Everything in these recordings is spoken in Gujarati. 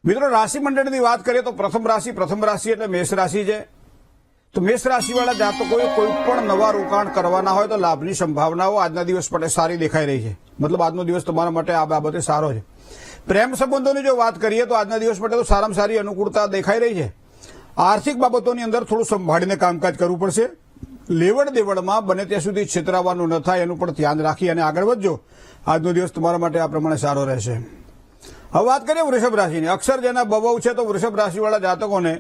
મિત્રો રાશિ મંડળની વાત કરીએ તો પ્રથમ રાશિ એટલે મેષ રાશિ છે। તો મેષ રાશિવાળા જાતકોએ કોઈ પણ નવા રોકાણ કરવાના હોય તો લાભની સંભાવનાઓ આજના દિવસ માટે સારી દેખાઈ રહી છે। મતલબ આજનો દિવસ તમારા માટે આ બાબતે સારો છે। પ્રેમ સંબંધોની જો વાત કરીએ તો આજના દિવસ માટે તો સારામાં સારી અનુકૂળતા દેખાઈ રહી છે। આર્થિક બાબતોની અંદર થોડું સંભાળીને કામકાજ કરવું પડશે। લેવડ દેવડમાં બને ત્યાં સુધી છેતરાવાનું ન થાય એનું પણ ધ્યાન રાખી અને આગળ વધજો। આજનો દિવસ તમારા માટે આ પ્રમાણે સારો રહેશે। હવે વાત કરીએ વૃષભ રાશિની। અક્ષર જેના બવવ છે તો વૃષભ રાશિવાળા જાતકોને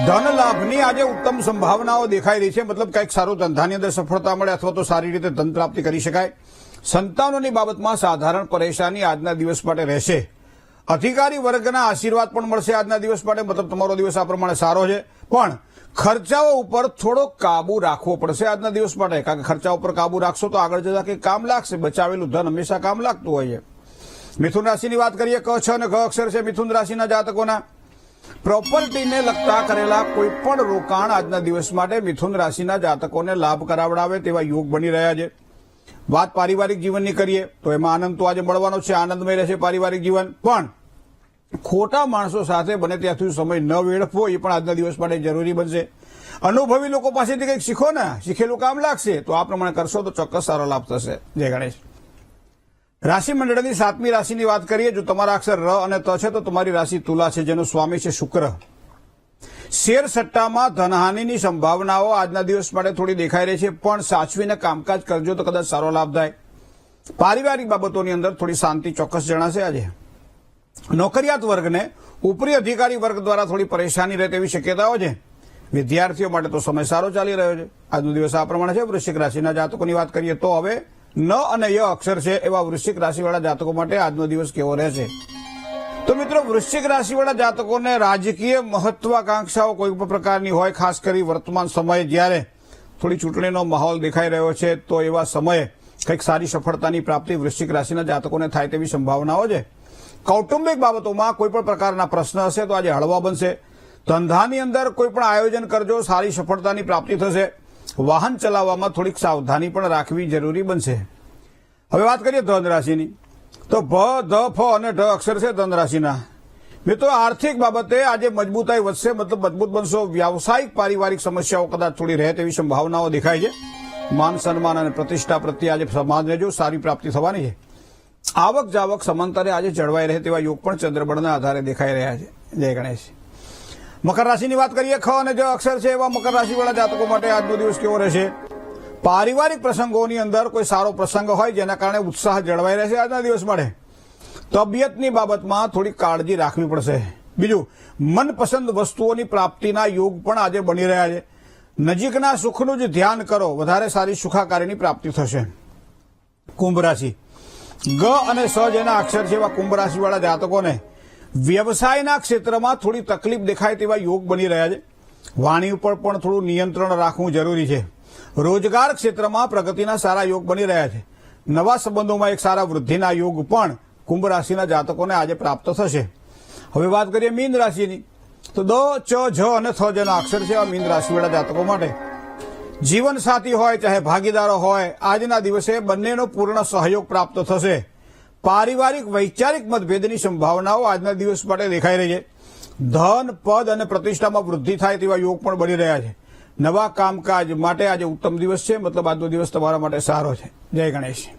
ધન લાભની આજે ઉત્તમ સંભાવનાઓ દેખાઈ રહી છે। મતલબ કંઈક સારું ધંધાની અંદર સફળતા મળે અથવા તો સારી રીતે ધન પ્રાપ્તિ કરી શકાય। સંતાનોની બાબતમાં સાધારણ પરેશાની આજના દિવસ માટે રહેશે। અધિકારી વર્ગના આશીર્વાદ પણ મળશે આજના દિવસ માટે। મતલબ તમારો દિવસ આ પ્રમાણે સારો છે, પણ ખર્ચાઓ ઉપર થોડો કાબુ રાખવો પડશે આજના દિવસ માટે, કારણ કે ખર્ચા ઉપર કાબુ રાખશો તો આગળ જતા કંઈક કામ લાગશે। બચાવેલું ધન હંમેશા કામ લાગતું હોય છે। મિથુન રાશિની વાત કરીએ, ક, છ અને ઘ અક્ષર છે મિથુન રાશિના જાતકોના। પ્રોપર્ટીને લગતા કરેલા કોઈ પણ રોકાણ આજના દિવસ માટે મિથુન રાશિના જાતકોને લાભ કરાવડાવે તેવા યોગ બની રહ્યા છે। વાત પારિવારિક જીવનની કરીએ તો એમાં આનંદ તો આજે મળવાનો છે, આનંદમય રહેશે પારિવારિક જીવન, પણ ખોટા માણસો સાથે બને ત્યાં સુધી સમય ન વેડફવો એ પણ આજના દિવસ માટે જરૂરી બનશે। અનુભવી લોકો પાસેથી કંઈક શીખો ને, શીખેલું કામ લાગશે તો આ પ્રમાણે કરશો તો ચોક્કસ સારો લાભ થશે। જય ગણેશ। રાશિ મંડળની 7મી રાશિની વાત કરીએ, જો તમારા અક્ષર ર અને ત છે તો તમારી રાશિ તુલા છે, જેનો સ્વામી છે શુક્ર। શેર સટ્ટામાં ધનહાનિની સંભાવનાઓ આજના દિવસ માટે થોડી દેખાઈ રહી છે, પણ સાચવીને કામકાજ કરજો તો કદાચ સારો લાભ થાય। પારિવારિક બાબતોની અંદર થોડી શાંતિ ચોક્કસ જણાશે આજે। નોકરિયાત વર્ગને ઉપરી અધિકારી વર્ગ દ્વારા થોડી પરેશાની રહે તેવી શક્યતાઓ છે। વિદ્યાર્થીઓ માટે તો સમય સારો ચાલી રહ્યો છે। આજનો દિવસ આ પ્રમાણે છે। વૃશ્ચિક રાશિના જાતકોની વાત કરીએ તો હવે ન અને ય અક્ષર છે એવા વૃશ્ચિક રાશિવાળા જાતકો માટે આજનો દિવસ કેવો રહેશે? તો મિત્રો, વૃશ્ચિક રાશિવાળા જાતકોને રાજકીય મહત્વાકાંક્ષાઓ કોઈ પણ પ્રકારની હોય, ખાસ કરી વર્તમાન સમયે જ્યારે થોડી ચૂંટણીનો માહોલ દેખાઈ રહ્યો છે તો એવા સમયે કંઈક સારી સફળતાની પ્રાપ્તિ વૃશ્ચિક રાશિના જાતકોને થાય તેવી સંભાવનાઓ છે। કૌટુંબિક બાબતોમાં કોઈ પણ પ્રકારના પ્રશ્ન હશે તો આજે હળવા બનશે। ધંધાની અંદર કોઈ પણ આયોજન કરજો, સારી સફળતાની પ્રાપ્તિ થશે। વાહન ચલાવવામાં થોડીક સાવધાની પણ રાખવી જરૂરી બનશે। હવે વાત કરીએ ધન રાશિની, તો ભ, ધ, ફ અને ઢ અક્ષર છે ધન રાશિના। મિત્રો, આર્થિક બાબતે આજે મજબૂતાઈ વધશે, મતલબ મજબૂત બનશો। વ્યાવસાયિક પારિવારિક સમસ્યાઓ કદાચ થોડી રહે તેવી સંભાવનાઓ દેખાય છે। માન સન્માન અને પ્રતિષ્ઠા પ્રત્યે આજે સમાજને જો સારી પ્રાપ્તિ થવાની છે। આવક જાવક સમાંતરે આજે જળવાઈ રહે તેવા યોગ પણ ચંદ્રબળના આધારે દેખાઈ રહ્યા છે। જય ગણેશ। મકર રાશિની વાત કરીએ, ખ અને જ અક્ષર છે એવા મકર રાશિવાળા જાતકો માટે આજનો દિવસ કેવો રહેશે? પારિવારિક પ્રસંગોની અંદર કોઈ સારો પ્રસંગ હોય જેના કારણે ઉત્સાહ જળવાઈ રહેશે આજના દિવસ માટે। તબિયતની બાબતમાં થોડી કાળજી રાખવી પડશે। બીજું, મનપસંદ વસ્તુઓની પ્રાપ્તિના યોગ પણ આજે બની રહ્યા છે। નજીકના સુખનું જ ધ્યાન કરો, વધારે સારી સુખાકારીની પ્રાપ્તિ થશે। કુંભ રાશિ, ગ અને સ જેના અક્ષર છે એવા કુંભ રાશિવાળા જાતકોને વ્યવસાયના ક્ષેત્રમાં થોડી તકલીફ દેખાય તેવા યોગ બની રહ્યા છે। વાણી ઉપર પણ થોડું નિયંત્રણ રાખવું જરૂરી છે। રોજગાર ક્ષેત્રમાં પ્રગતિના સારા યોગ બની રહ્યા છે। નવા સંબંધોમાં એક સારા વૃદ્ધિના યોગ પણ કુંભ રાશિના જાતકોને આજે પ્રાપ્ત થશે। હવે વાત કરીએ મીન રાશિની, તો દ, ચ, જ અને થ જેના અક્ષર છે મીન રાશિવાળા જાતકો માટે જીવન સાથી હોય ચાહે ભાગીદારો હોય, આજના દિવસે બંનેનો પૂર્ણ સહયોગ પ્રાપ્ત થશે। પારિવારિક વૈચારિક મતભેદની સંભાવનાઓ આજના દિવસ માટે દેખાઈ રહી છે। ધન, પદ અને પ્રતિષ્ઠામાં વૃદ્ધિ થાય તેવા યોગ પણ બની રહ્યા છે। નવા કામકાજ માટે આજે ઉત્તમ દિવસ છે, મતલબ આજનો દિવસ તમારા માટે સારો છે। જય ગણેશ।